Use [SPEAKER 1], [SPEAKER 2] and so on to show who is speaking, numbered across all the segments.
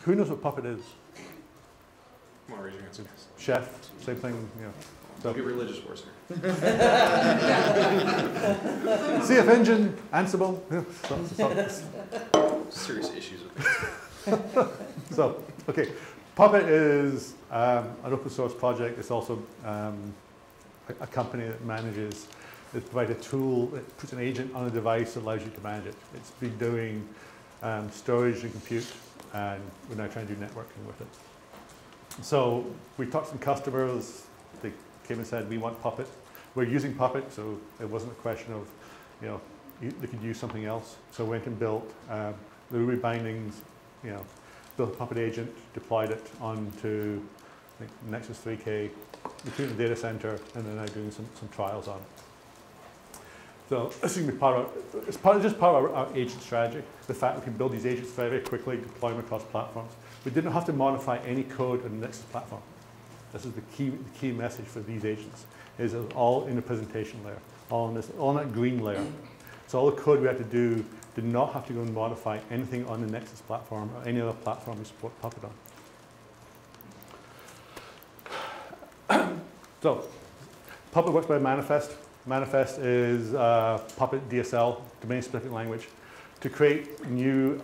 [SPEAKER 1] Who knows what Puppet is?
[SPEAKER 2] Come on, raise your hands.
[SPEAKER 1] Chef, same thing. You know.
[SPEAKER 2] Don't get religious for us here.
[SPEAKER 1] CF Engine, Ansible.
[SPEAKER 2] Serious issues with this.
[SPEAKER 1] So, okay. Puppet is an open source project. It's also a company that manages, it provides a tool that puts an agent on a device that allows you to manage it. It's been doing storage and compute, and we're now trying to do networking with it. So we talked to some customers. They came and said, we want Puppet. We're using Puppet, so it wasn't a question of, you know, they could use something else. So we went and built the Ruby bindings, you know, built a Puppet agent, deployed it onto, I think, Nexus 3K, between the data center, and then now doing some trials on it. So this is going to be just part of our agent strategy. The fact we can build these agents very, very quickly, deploy them across platforms. We didn't have to modify any code on the Nexus platform. This is the key message for these agents. Is it's all in the presentation layer, all on that green layer. So all the code we had to do did not have to go and modify anything on the Nexus platform or any other platform we support Puppet on. So Puppet works by manifest. Manifest is Puppet DSL, domain-specific language. To create new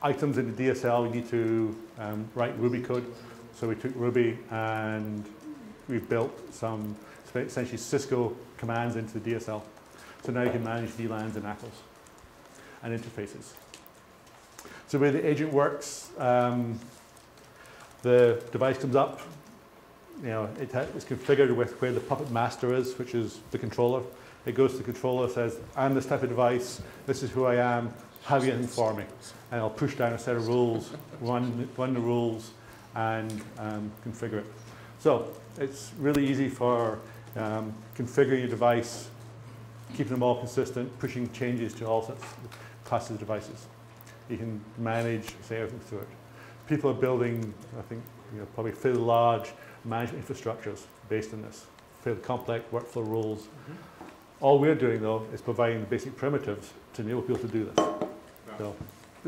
[SPEAKER 1] items in the DSL, we need to write Ruby code. So we took Ruby and we built some essentially Cisco commands into the DSL. So now you can manage VLANs and ACLs and interfaces. So the way the agent works, the device comes up. You know, it's configured with where the Puppet master is, which is the controller. It goes to the controller, says, I'm this type of device, this is who I am, have you anything for me? And I'll push down a set of rules, run the rules, and configure it. So it's really easy for configuring your device, keeping them all consistent, pushing changes to all sorts of classes of devices. You can manage, say, everything through it. People are building, I think, you know, probably fairly large management infrastructures based on this, fairly complex workflow rules. All we're doing, though, is providing the basic primitives to enable people to do this. So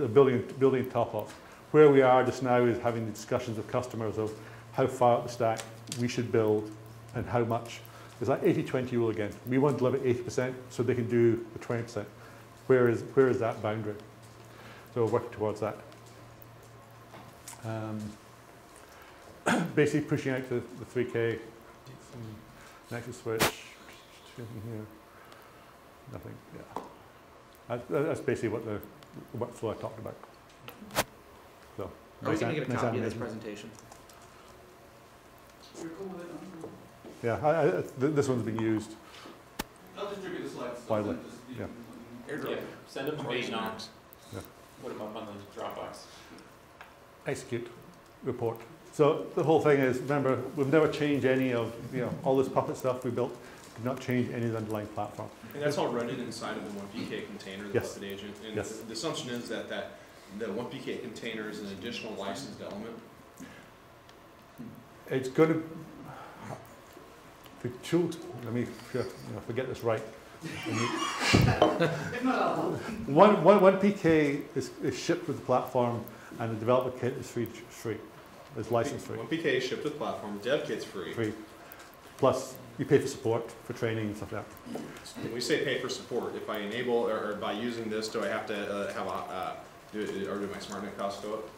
[SPEAKER 1] building on top of. Where we are just now is having the discussions with customers of how far up the stack we should build and how much. It's like 80-20 rule again. We want to deliver 80% so they can do the 20%. Where is that boundary? So we're working towards that. Basically pushing out to the 3K, Nexus switch, here, nothing, yeah. That's basically what the workflow I talked about. So,
[SPEAKER 3] are we going to get a copy of this presentation?
[SPEAKER 1] Yeah, this one's been used.
[SPEAKER 4] I'll distribute the slides.
[SPEAKER 1] Widely. Yeah.
[SPEAKER 3] AirDrop.
[SPEAKER 5] Send them to me.
[SPEAKER 1] Yeah.
[SPEAKER 5] Put them up on the Dropbox.
[SPEAKER 1] Execute, report. So the whole thing is, remember, we've never changed any of, you know, all this Puppet stuff we built, did not change any of the underlying platform.
[SPEAKER 2] And that's all running inside of the onePK container, the Puppet agent. And the assumption is that the onePK container is an additional licensed element. It's
[SPEAKER 1] going to, let me forget this right. onePK is shipped with the platform, and the developer kit is free. It's license free.
[SPEAKER 2] onePK is shipped with the platform. Dev kit's free.
[SPEAKER 1] Free. Plus, you pay for support, for training and stuff like that.
[SPEAKER 2] When we say pay for support, if I enable or by using this, do I have to have a do my SmartNet costs go up?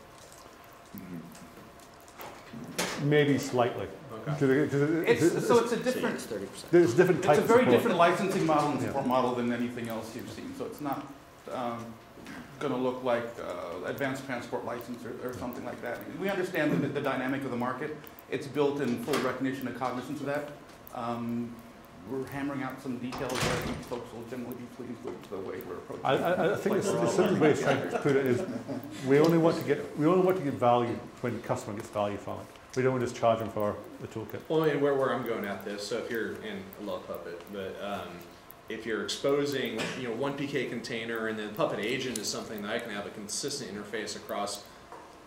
[SPEAKER 1] Maybe slightly.
[SPEAKER 4] Okay. So it's a different. 30%.
[SPEAKER 1] There's different types.
[SPEAKER 4] It's a very different licensing model and support model than anything else you've seen. So it's not going to look like advanced transport license or something like that. We understand the dynamic of the market. It's built in full recognition and cognizance of that. We're hammering out some details that I think folks will generally be pleased with the way we're approaching it.
[SPEAKER 1] I think the simple way of trying to put it is we only want to get value when the customer gets value from it. We don't want to just charge them for the toolkit.
[SPEAKER 2] Well, and where I'm going at this, so if you're in, I love Puppet, but if you're exposing, onePK container and then Puppet agent is something that I can have a consistent interface across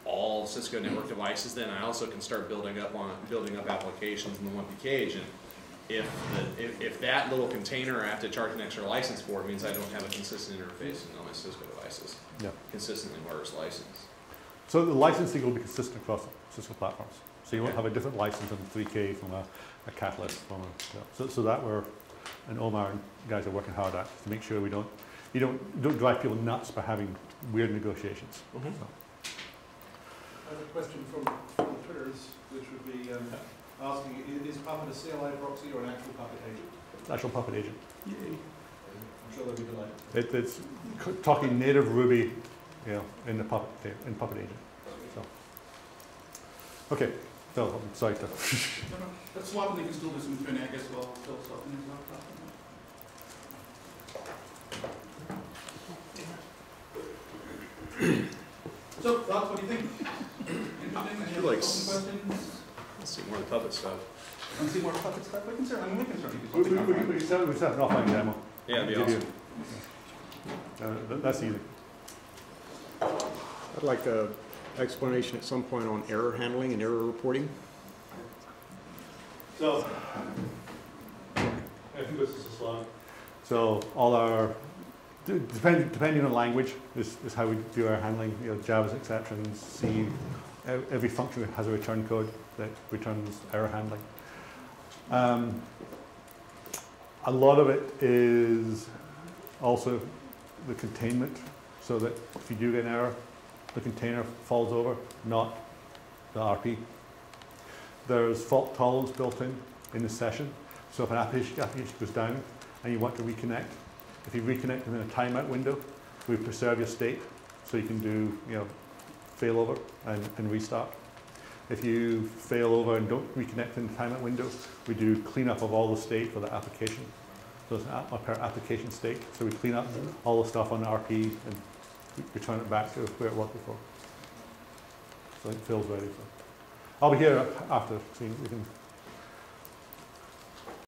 [SPEAKER 2] all Cisco network devices, then I also can start building up applications in the onePK agent. If that little container I have to charge an extra license for, it means I don't have a consistent interface in all my Cisco devices.
[SPEAKER 1] Yeah.
[SPEAKER 2] Consistently wireless license.
[SPEAKER 1] So the licensing will be consistent across Cisco platforms. So you won't have a different license on 3K from a Catalyst. From so that and Omar and guys are working hard at to make sure you don't drive people nuts by having weird negotiations.
[SPEAKER 2] Mm-hmm.
[SPEAKER 1] So.
[SPEAKER 6] I have a question from Twitters, which would be asking, is Puppet a CLI proxy or an actual Puppet agent?
[SPEAKER 1] Actual Puppet agent.
[SPEAKER 6] Yay. I'm sure they'll be delighted.
[SPEAKER 1] It's talking native Ruby, in the Puppet agent. So. Okay, Phil, I'm sorry to.
[SPEAKER 4] No, that's swap, and they can still do some tuning, I guess, while still swapping his laptop. So, thoughts, what do you think? Interesting? Any other questions?
[SPEAKER 2] Let's see more of the Puppet stuff.
[SPEAKER 4] Want to see more Puppet stuff? We can certainly do
[SPEAKER 1] We can set an offline demo.
[SPEAKER 2] Yeah, it'd be
[SPEAKER 1] Give
[SPEAKER 2] awesome.
[SPEAKER 1] That's easy.
[SPEAKER 7] I'd like an explanation at some point on error handling and error reporting.
[SPEAKER 1] So, I think this is a slide. So all our, depending on language, is how we do our handling. Java's exceptions, C, every function has a return code that returns error handling. A lot of it is also the containment, so that if you do get an error, the container falls over, not the RP. There's fault tolerance built in the session. So if an application goes down and you want to reconnect, if you reconnect within a timeout window, we preserve your state, so you can do failover and restart. If you fail over and don't reconnect in the timeout window, we do cleanup of all the state for the application. So it's per application state. So we clean up all the stuff on RP and return it back to where it was before. So it feels ready. So I'll be here after, so we can